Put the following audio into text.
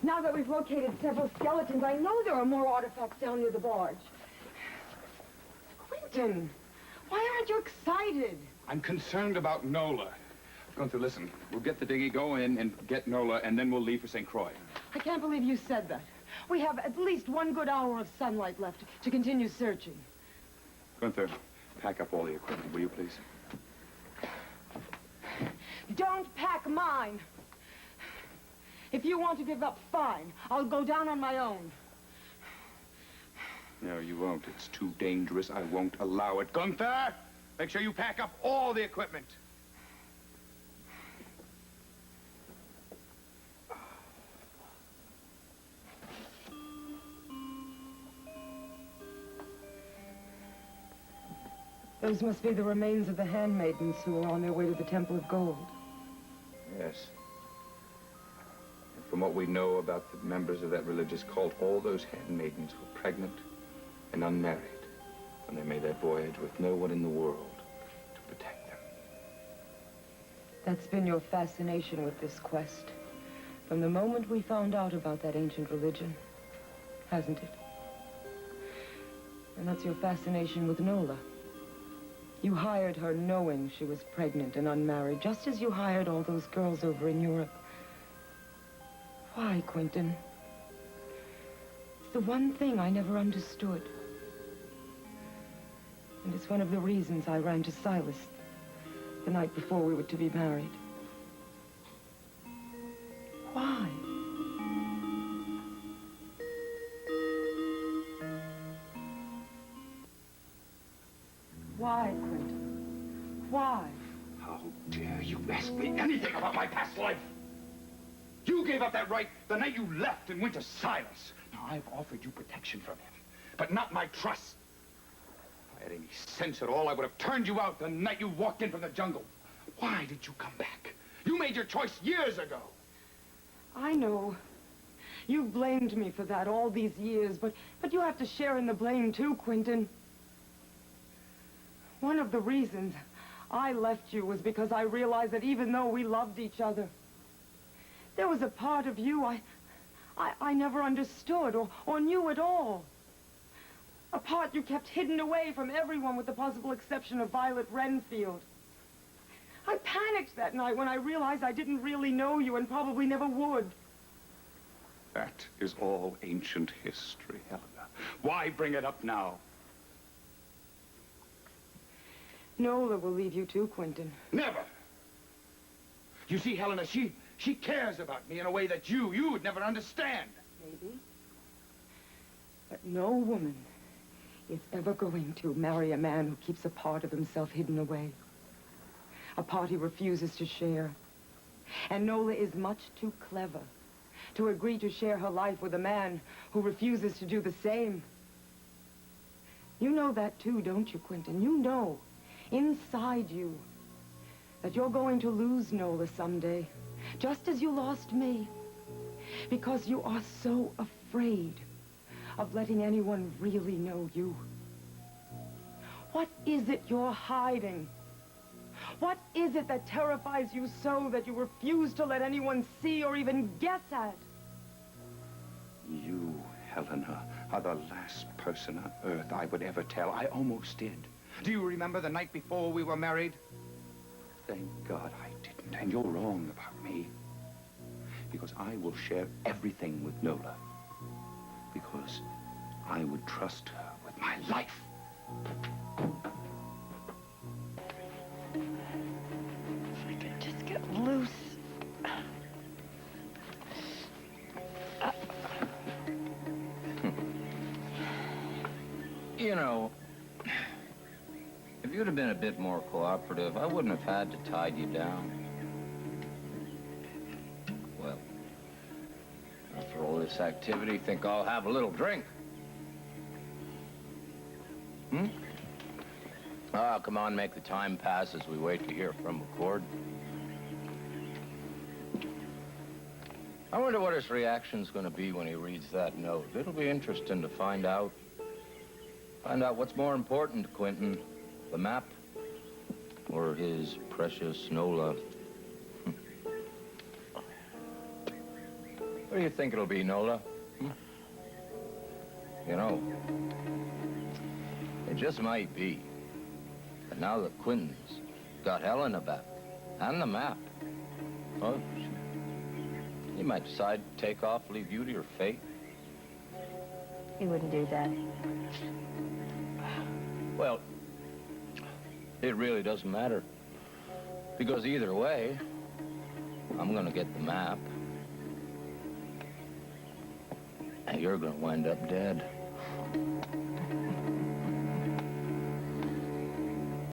Now that we've located several skeletons, I know there are more artifacts down near the barge. Quinton, why aren't you excited? I'm concerned about Nola. Gunther, listen. We'll get the dinghy, go in and get Nola, and then we'll leave for St. Croix. I can't believe you said that. We have at least 1 good hour of sunlight left to continue searching. Gunther, pack up all the equipment, will you, please? Don't pack mine. If you want to give up, fine. I'll go down on my own. No, you won't. It's too dangerous. I won't allow it. Gunther! Make sure you pack up all the equipment. Those must be the remains of the handmaidens who were on their way to the Temple of Gold. Yes. And from what we know about the members of that religious cult, all those handmaidens were pregnant and unmarried when they made that voyage with no one in the world to protect them. That's been your fascination with this quest. From the moment we found out about that ancient religion, hasn't it? And that's your fascination with Nola. You hired her knowing she was pregnant and unmarried, just as you hired all those girls over in Europe. Why, Quinton? It's the one thing I never understood. And it's one of the reasons I ran to Silas the night before we were to be married. Why? Why, Quinton? Why? How dare you ask me anything about my past life? You gave up that right the night you left and went to Silas. Now, I've offered you protection from him, but not my trust. If I had any sense at all, I would have turned you out the night you walked in from the jungle. Why did you come back? You made your choice years ago. I know. You've blamed me for that all these years, but you have to share in the blame too, Quinton. One of the reasons I left you was because I realized that even though we loved each other, there was a part of you I never understood or knew at all. A part you kept hidden away from everyone with the possible exception of Violet Renfield. I panicked that night when I realized I didn't really know you and probably never would. That is all ancient history, Helena. Why bring it up now? Nola will leave you too, Quinton. Never! You see, Helena, she cares about me in a way that you would never understand. Maybe. But no woman is ever going to marry a man who keeps a part of himself hidden away. A part he refuses to share. And Nola is much too clever to agree to share her life with a man who refuses to do the same. You know that too, don't you, Quinton? You know, inside you, that you're going to lose Nola someday, just as you lost me, because you are so afraid of letting anyone really know you. What is it you're hiding? What is it that terrifies you so that you refuse to let anyone see or even guess at? You, Helena, are the last person on earth I would ever tell. I almost did. Do you remember the night before we were married? Thank God I didn't, and you're wrong about me. Because I will share everything with Nola. Because I would trust her with my life. If I could just get loose. You know, if you'd have been a bit more cooperative, I wouldn't have had to tie you down. Well, after all this activity, think I'll have a little drink. Ah, come on, make the time pass as we wait to hear from McCord. I wonder what his reaction's going to be when he reads that note. It'll be interesting to find out. Find out what's more important to Quinton, the map or his precious Nola. What do you think it'll be, Nola? You know, it just might be. But now that Quinton's got Helena back and the map, well, he might decide to take off, leave you to your fate. He wouldn't do that. Well, it really doesn't matter. Because either way, I'm gonna get the map. And you're gonna wind up dead.